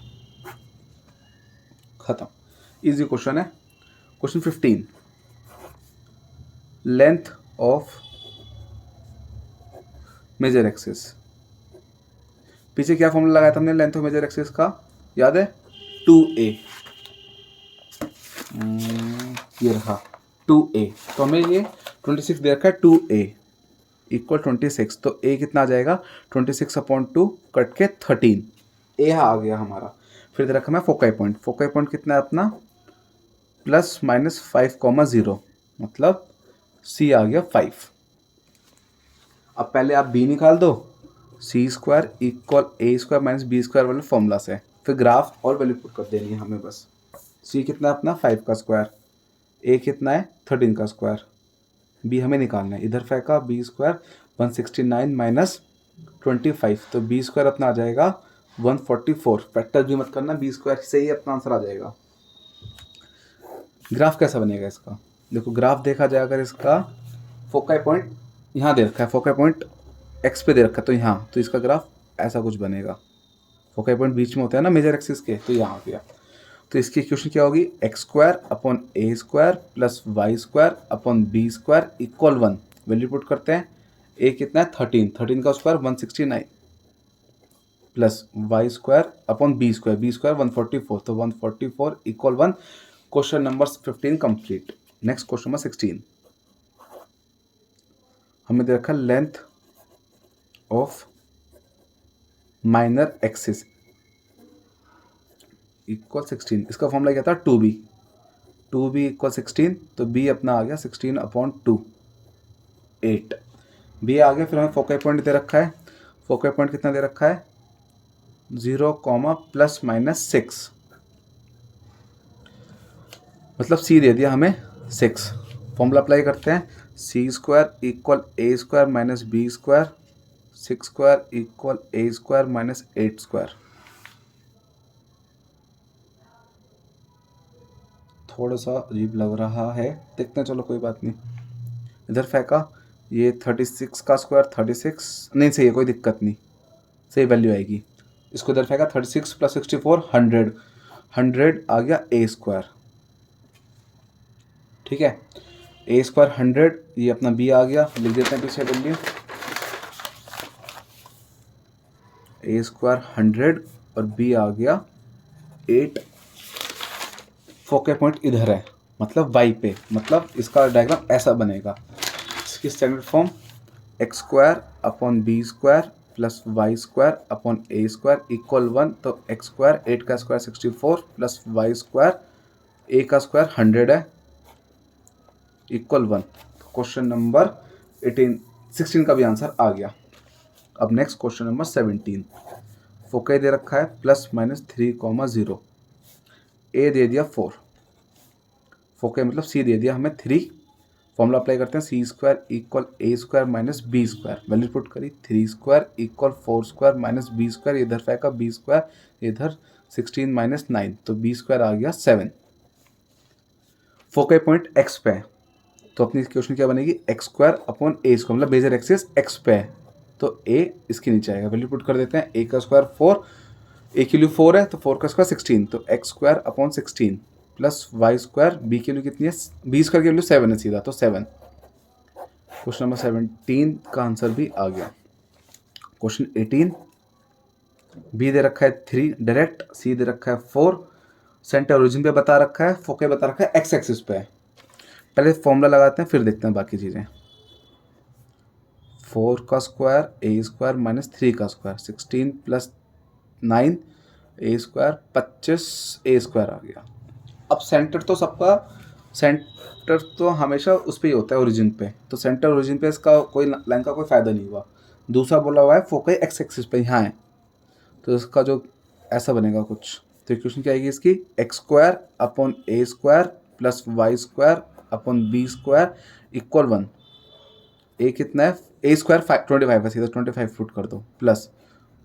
खत्म, इजी क्वेश्चन है। Question 15, length of major axis, पीछे क्या फॉर्मूला लगाया था हमने लेंथ ऑफ मेजर एक्सिस का, याद है, 2a, ये रहा 2a, तो हमें ये 26 दे रखा है, 2a इक्वल 26, तो a कितना आ जाएगा 26 अपॉन 2 कट के 13, a आ गया हमारा। फिर दे रखा मैं फोकाई पॉइंट, फोकाई पॉइंट कितना है अपना प्लस माइनस 5,0, मतलब c आ गया 5। अब पहले आप b निकाल दो, c² equal a² minus b² वाले फॉर्मूला से, फिर ग्राफ और वैल्यू पुट कर देनी है हमें बस। c कितना है अपना 5 का स्क्वायर, a कितना है 13 का स्क्वायर, b हमें निकालना है, इधर फेंका b² 169 माइनस 25, तो b² अपना आ जाएगा 144, फैक्टर भी मत करना, b² से ही अपना आंसर आ जाएगा। ग्राफ कैसा बनेगा इसका, देखो ग्राफ देखा जाए अगर इसका, फोकाई पॉइंट यहाँ दे रखा है, फोकाई पॉइंट x पे दे रखा है, तो यहाँ, तो इसका ग्राफ ऐसा कुछ बनेगा, फोकाई पॉइंट बीच में होता है ना मेजर एक्सिस के, तो यहाँ आ गया। तो इसकी इक्वेशन क्या होगी, x² upon a² plus y² upon b² equal 1, value put करते हैं, a कितना है 13, 13 का square 169 plus y² upon b² 144, तो 144 equal 1। Question number 15 complete. Next question number 16, हमें दे रखा length of minor axis equal 16, इसका फॉर्मूला क्या था 2b इक्वल 16, तो b अपना आ गया 16 अपॉन 2 8, b आ गया। फिर हमें फोकाई पॉइंट दे रखा है, फोकाई पॉइंट कितना दे रखा है 0, प्लस माइनस 6, मतलब c दे दिया हमें 6, फॉर्मूला अप्लाई करते हैं, c² equal a² minus b², 6² equal a² minus 8², थोड़ा सा अजीब लग रहा है, देखते हैं, चलो कोई बात नहीं। इधर फेंका, ये 36 का स्क्वायर 36 नहीं, सही है, कोई दिक्कत नहीं, सही वैल्यू आएगी। इसको इधर फेंका 36 प्लस 64 100, 100 आ गया a², ठीक है, a² 100, ये अपना b आ गया, लिख देते हैं पीछे वैल्यू, a² 100 और b आ गया 8, फोकल पॉइंट इधर है मतलब y पे, मतलब इसका डायग्राम ऐसा बनेगा। इसकी standard form x² upon b² plus y² upon a² equal 1, तो x², 8 का स्क्वायर 64 प्लस y², a का स्क्वायर 100 है इक्वल 1। क्वेश्चन नंबर 16 का भी आंसर आ गया। अब नेक्स्ट क्वेश्चन नंबर 17, फोके दे रखा है ±3,0, ए दे दिया 4, फोके मतलब सी दे दिया हमें 3, फॉर्मूला अप्लाई करते हैं सी स्क्वायर इक्वल ए square minus B square, value put करी 3 square equal 4 square minus B square, इधर फेंका बी स्क्वायर, इधर 16 माइनस 9, तो बी स्क्वायर आ गया 7। फोके पॉइंट एक्स पे है, तो अपनी क्वेश्चन क्या बनेगी एक्स स्क्वायर अपॉन ए स्क्वायर, मतलब मेजर एक्सिस एक्स पे है, तो ए इसके नीचे आएगा, वैल्यू पुट कर देते हैं ए का स्क्वायर 4, ए की वैल्यू 4 है तो 4 का स्क्वायर 16, तो x square upon 16 plus Y square, B की वैल्यू कितनी है, बी स्क्वायर की वैल्यू 7 है सीधा, तो 7। क्वेश्चन नंबर 17 का आंसर भी आ गया। क्वेश्चन 18, बी दे रखा है 3 डायरेक्ट, सी दे रखा है 4, सेंटर ओरिजिन पे बता रखा है, फोके बता रखा है एक्स एक्सिस पे है। पहले फॉर्मूला लगाते हैं फिर देखते हैं बाकी चीज़ें। 4 का स्क्वायर ए स्क्वायर माइनस 3 का स्क्वायर 16 प्लस 9 ए स्क्वायर 25 ए स्क्वायर आ गया। अब सेंटर तो सबका, सेंटर तो हमेशा उस पर ही होता है ओरिजिन पे, तो सेंटर ओरिजिन पे इसका कोई लाइन का कोई फ़ायदा नहीं हुआ। दूसरा बोला हुआ है फोकस एक्स एक्सिस पे यहाँ है, तो इसका जो ऐसा बनेगा कुछ, तो इक्वेशन क्या आएगी इसकी x square upon A square plus Y square upon B square equal 1। A कितना है, ए स्क्वायर 25 है, सीधा 25 फुट कर दो, plus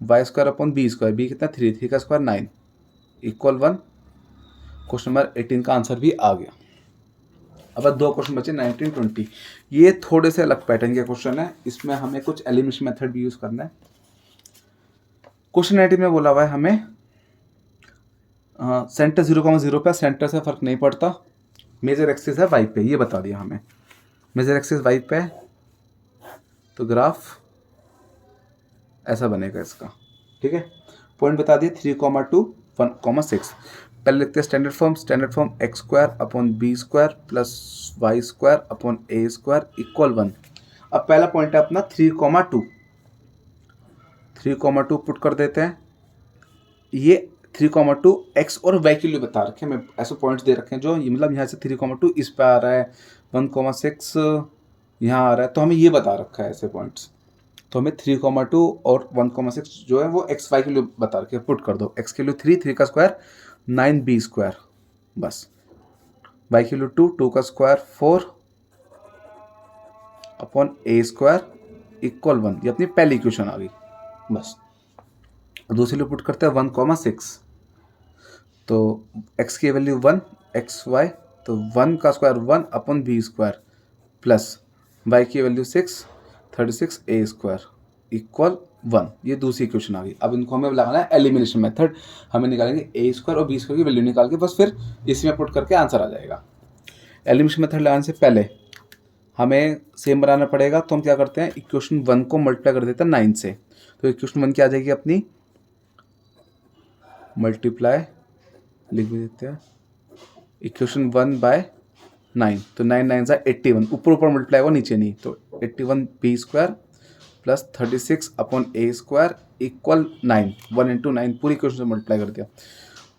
Y square upon B square, B कितना 3, 3 का स्क्वायर 9 इक्वल 1। क्वेश्चन नंबर 18 का आंसर भी आ गया। अब 2 क्वेश्चन बचे 19, 20। ये थोड़े से अलग पैटर्न के क्वेश्चन है, इसमें हमें कुछ एलिमिनेशन मेथड भी यूज करना है। क्वेश्चन 19 में बोला हुआ है हमें सेंटर 0,0 पे, सेंटर से फर्क नहीं पड़ता, मेजर एक्सिस है वाई पे, ये बता दिया हमें मेजर एक्सिस वाई पे है, तो ग्राफ ऐसा बनेगा इसका, ठीक है। पॉइंट बता दिए 3,2, 1,6। पहले लिखते हैं standard form x square upon B square plus Y square upon ए स्क्वायर इक्वल 1। अब पहला पॉइंट है अपना 3,2, 3,2 पुट कर देते हैं। ये 3,2 एक्स और वाई के लिए बता रखे हैं, मैं ऐसे पॉइंट्स दे रखे हैं जो ये मतलब यहाँ से 3,2 इस पे आ रहा है, 1,6 यहाँ आ रहा है, तो हमें ये बता रखा है ऐसे पॉइंट्स, तो हमें 3,2 और 1,6 जो है वो एक्स वाई के लिए बता रखे हैं, पुट कर दो। एक्स के लिए 3, 3 का स्क्वायर 9 बी स्क्वायर, बस वाई के लिए 2, 2 का स्क्वायर 4 अपॉन ए स्क्वायर इक्वल 1। ये अपनी पहली इक्वेशन आ गई, बस। दूसरी लिए पुट करते हैं 1,6, तो x की वैल्यू 1 एक्स वाई, तो 1 का square 1 upon B square plus y की वैल्यू 6 36 ए स्क्वायर इक्वल 1। ये दूसरी इक्वेशन आ गई। अब इनको हमें लगाना है एलिमिनेशन मेथड, हमें निकालेंगे ए स्क्वायर और बी स्क्वायर की वैल्यू निकाल के, बस फिर इसमें पुट करके आंसर आ जाएगा। एलिमिनेशन मेथड लगाने से पहले हमें सेम बनाना पड़ेगा, तो हम क्या करते हैं इक्वेशन 1 को मल्टीप्लाई कर देते हैं 9 से, तो इक्वेशन 1 क्या आ जाएगी अपनी, मल्टीप्लाई लिख भी देते हैं इक्वेशन 1 बाय 9, तो 9 9 सा 81, ऊपर ऊपर मल्टीप्लाई हुआ नीचे नहीं, तो 81 बी स्क्वायर प्लस 36 अपॉन ए स्क्वायर इक्वल 9, 1 इंटू 9 पूरी इक्वेशन से मल्टीप्लाई कर दिया।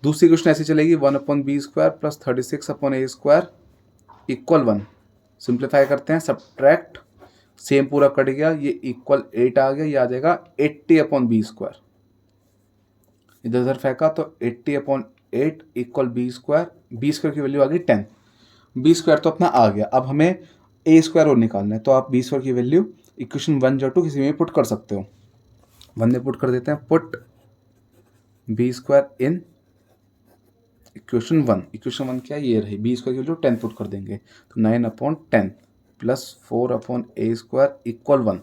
दूसरी इक्वेशन ऐसी चलेगी 1 upon B square plus 36 upon ए स्क्वायर इक्वल 1। सिंप्लीफाई करते हैं, सब्ट्रैक्ट, सेम पूरा कट गया, ये इक्वल 8 आ गया, ये आ जाएगा 80 अपॉन बी स्क्वायर, इधर उधर फेंका तो 80 अपॉन 8 इक्वल बी स्क्वायर की वैल्यू आ गई 10। बी स्क्वायर तो अपना आ गया, अब हमें ए स्क्वायर और निकालना है, तो आप बी स्क्वायर की वैल्यू इक्वेशन 1 जो 2 किसी में पुट कर सकते हो। 1 में पुट कर देते हैं, put B square in equation 1। Equation 1 क्या है, ये रही, बी स्क्वायर की वैल्यू 10 पुट कर देंगे, तो 9 अपॉन 10 प्लस 4 अपॉन ए स्क्वायर इक्वल 1।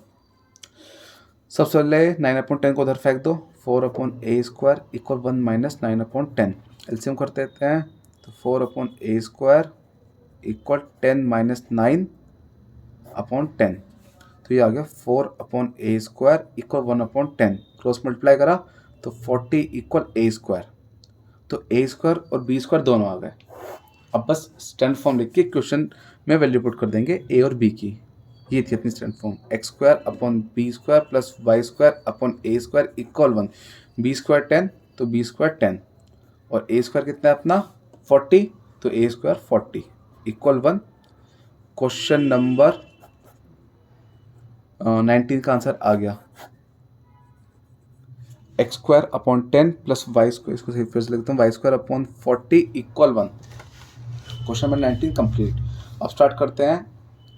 सबसे पहले 9 अपॉन 10 को उधर फेंक दो, 4 अपॉन ए square equal 1 minus 9 upon 10, LCM कर देते हैं, तो 4 अपॉन ए स्क्वायर इक्वल 10 माइनस 9 अपॉन 10, तो ये आ गया 4 अपॉन ए square equal 1 upon 10, cross multiply करा तो 40 इक्वल ए स्क्वायर, तो ए स्क्वायर और बी स्क्वायर दोनों आ गए। अब बस स्टैंडर्ड फॉर्म लिख के क्वेश्चन में वैल्यू पुट कर देंगे ए और बी की। ये थी अपनी standard form, x square upon B square plus Y square upon ए स्क्वायर इक्वल 1। बी स्क्वायर 10 तो बी स्क्वायर 10 और ए स्क्वायर कितना है अपना 40, तो A square 40 equal 1। Question number 19 का आंसर आ गया। X square upon 10 plus Y square, इसको फिर से लिखता हूँ, y square upon 40 equal 1। Question number 19 complete. अब स्टार्ट करते हैं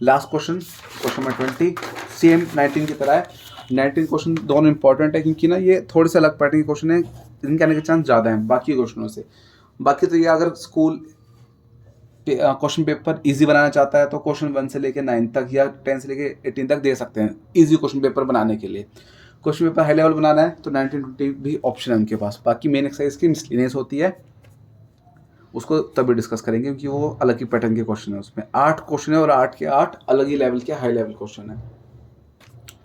last question, question number 20 same 19 की तरह है। 19 क्वेश्चन दोनों इंपॉर्टेंट है क्योंकि ना ये थोड़े से अलग पैटर्न के क्वेश्चन है, इनके आने के चांस ज़्यादा हैं बाकी क्वेश्चनों से। बाकी तो ये अगर स्कूल क्वेश्चन पेपर इजी बनाना चाहता है तो क्वेश्चन 1 से लेकर 9 तक या 10 से लेकर 18 तक दे सकते हैं इजी क्वेश्चन पेपर बनाने के लिए। क्वेश्चन पेपर हाई लेवल बनाना है तो 19-20 भी ऑप्शन है उनके पास। बाकी मेन एक्सरसाइज की मिसलिनियस होती है, उसको तभी डिस्कस करेंगे क्योंकि वो अलग ही पैटर्न के क्वेश्चन है। उसमें 8 क्वेश्चन है और 8 के 8 अलग ही लेवल के हाई लेवल क्वेश्चन है।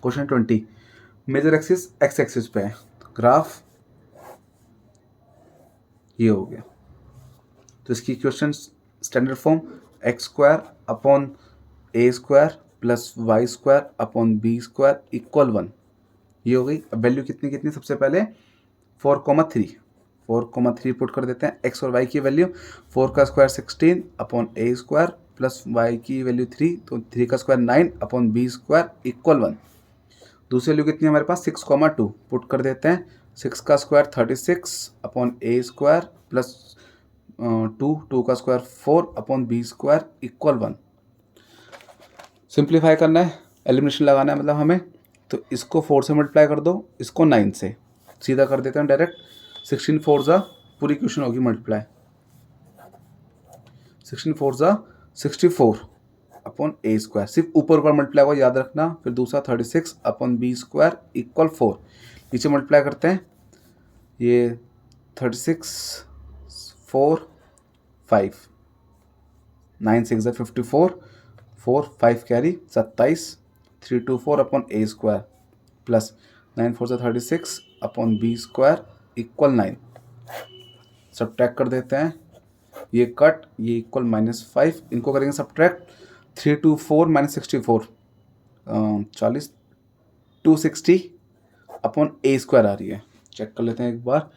Question 20 major axis X axis पे है, ग्राफ ये हो गया। तो इसकी question standard form x square upon ए square plus Y square upon B square equal 1, ये हो गई। अब वैल्यू कितनी कितनी, सबसे पहले 4,3 पुट कर देते हैं। एक्स और वाई की वैल्यू 4 का स्क्वायर 16 अपॉन ए स्क्वायर प्लस वाई की वैल्यू 3, तो 3 का square 9 upon B square equal 1। दूसरी वैल्यू कितनी है हमारे पास 6,2 पुट कर देते हैं। 6 का स्क्वायर 36 अपॉन ए स्क्वायर प्लस 2 का square 4 upon B square equal 1। Simplify करना है, एलिमिनेशन लगाना है मतलब हमें, तो इसको 4 से मल्टीप्लाई कर दो, इसको 9 से, सीधा कर देते हैं डायरेक्ट। 16 4 जा पूरी क्वेश्चन होगी मल्टीप्लाई, 16 4 जा 64 अपॉन ए स्क्वायर, सिर्फ ऊपर ऊपर मल्टीप्लाई होगा याद रखना। फिर दूसरा 36 अपॉन बी स्क्वायर इक्वल 4, नीचे मल्टीप्लाई करते हैं, ये 36 4 5 9 6 जा 54 4 5 कैरी 27 3 2 4 अपॉन ए स्क्वायर प्लस 9 4 जा 36 upon B square equal 9। Subtract कर देते हैं, ये कट, ये इक्वल -5, इनको करेंगे सब्ट्रैक्ट। 3 2 4 माइनस 64 40 260 अपॉन ए स्क्वायर आ रही है, चेक कर लेते हैं एक बार।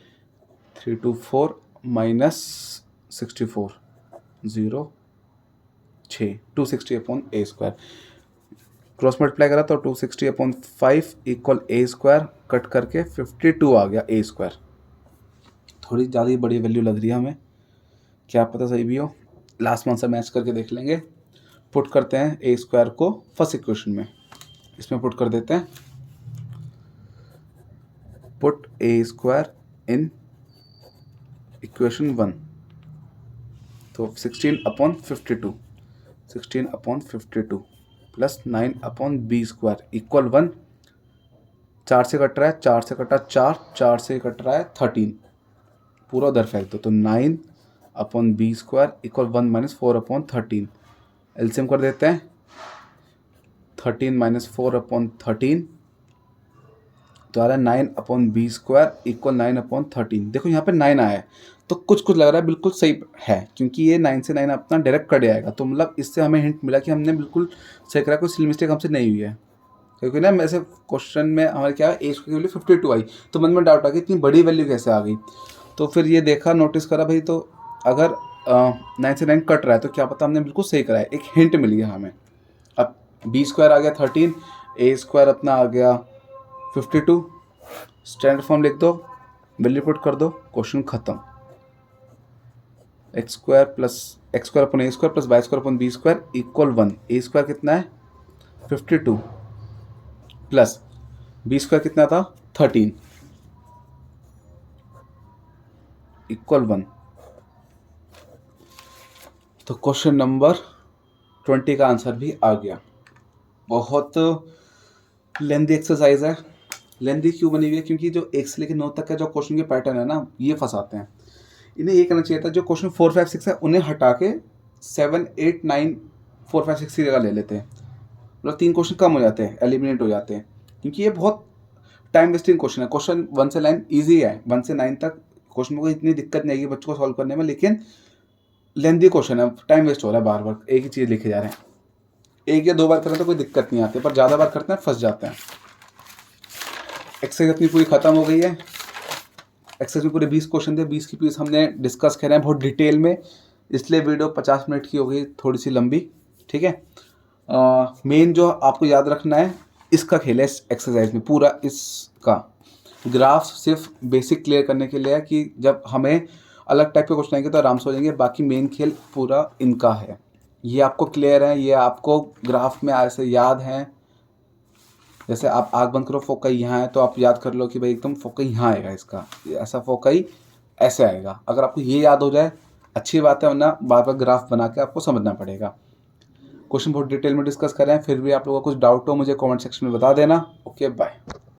3 2 4 माइनस 64 0 6 260 अपॉन ए स्क्वायर, क्रॉस मल्टीप्लाई करा तो 260 अपॉन 5 इक्वल ए स्क्वायर, कट करके 52 आ गया ए स्क्वायर। थोड़ी ज़्यादा ही बड़ी वैल्यू लग रही है हमें, क्या पता सही भी हो, लास्ट मंथ से मैच करके देख लेंगे। पुट करते हैं ए स्क्वायर को फर्स्ट इक्वेशन में, इसमें पुट कर देते हैं, put A square in equation 1, तो 16 upon 52 plus 9 upon B square equal 1। 4 से कट रहा है, 4 से कटा 4, 4 से कट रहा है 13, पूरा उधर फेंक दो, तो 9 upon B square equal 1 minus 4 upon 13। LCM कर देते हैं, 13 माइनस 4 अपॉन 13 तो आ रहा है 9 upon B square equal 9 upon 13। देखो यहाँ पे 9 आया है तो कुछ लग रहा है बिल्कुल सही है, क्योंकि ये 9 से 9 अपना डायरेक्ट कट जाएगा, तो मतलब इससे हमें हिंट मिला कि हमने बिल्कुल सही करा, कोई सिली मिस्टेक हमसे नहीं हुई है। क्योंकि ना ऐसे क्वेश्चन में हमारे क्या है, ए की वैल्यू 52 आई, तो मन में डाउट आ गया इतनी बड़ी वैल्यू कैसे आ गई। तो फिर ये देखा, नोटिस करा भाई, तो अगर 9 से 9 कट रहा है तो क्या पता हमने बिल्कुल सही करा है, एक हिंट मिल गया हमें। अब बी स्क्वायर आ गया 13, ए स्क्वायर अपना आ गया 52, स्टैंडर्ड फॉर्म लिख दो, वैल्यू पुट कर दो, क्वेश्चन खत्म। X square upon A square plus Y square upon B square equal 1। A square कितना है 52 प्लस बी स्क्वायर कितना था 13 इक्वल 1। तो क्वेश्चन नंबर 20 का आंसर भी आ गया। बहुत लेंदी एक्सरसाइज है। लेंदी क्यों बनी हुई है, क्योंकि जो 1 से लेकर 9 तक का जो क्वेश्चन के पैटर्न है ना, ये फंसाते हैं। इन्हें ये करना चाहिए था, जो क्वेश्चन 4 5 6 है उन्हें हटा के 7 8 9 4 5 6 की जगह ले लेते हैं, मतलब 3 क्वेश्चन कम हो जाते हैं, एलिमिनेट हो जाते हैं, क्योंकि ये बहुत टाइम वेस्टिंग क्वेश्चन है। क्वेश्चन 1 से 9 ईजी है, 1 से 9 तक क्वेश्चन को इतनी दिक्कत नहीं आएगी बच्चों को सॉल्व करने में, लेकिन लेंदी क्वेश्चन है, टाइम वेस्ट हो रहा है, बार बार एक ही चीज़ लिखे जा रहे हैं। 1 या 2 बार करें तो कोई दिक्कत नहीं आती, पर ज़्यादा बार करते हैं फंस जाते हैं। एक्सरसाइज अपनी पूरी खत्म हो गई है। एक्सरसाइज में पूरे 20 क्वेश्चन थे, 20 की पीस हमने डिस्कस कर रहे हैं बहुत डिटेल में, इसलिए वीडियो 50 मिनट की हो गई, थोड़ी सी लंबी, ठीक है। मेन जो आपको याद रखना है, इसका खेल है इस एक्सरसाइज में पूरा इसका, ग्राफ सिर्फ बेसिक क्लियर करने के लिए है कि जब हमें अलग टाइप के क्वेश्चन आएंगे तो आराम से हो जाएंगे, बाकी मेन खेल पूरा इनका है। ये आपको क्लियर है, ये आपको ग्राफ में ऐसे याद है। जैसे आप आग बंद करो, फोकई यहाँ है तो आप याद कर लो कि भाई एकदम फोकई यहाँ आएगा, इसका ऐसा फोकई ऐसे आएगा। अगर आपको ये याद हो जाए अच्छी बात है, वरना बार बार ग्राफ बना के आपको समझना पड़ेगा। क्वेश्चन बहुत डिटेल में डिस्कस करें, फिर भी आप लोगों को कुछ डाउट हो मुझे कमेंट सेक्शन में बता देना। Okay bye.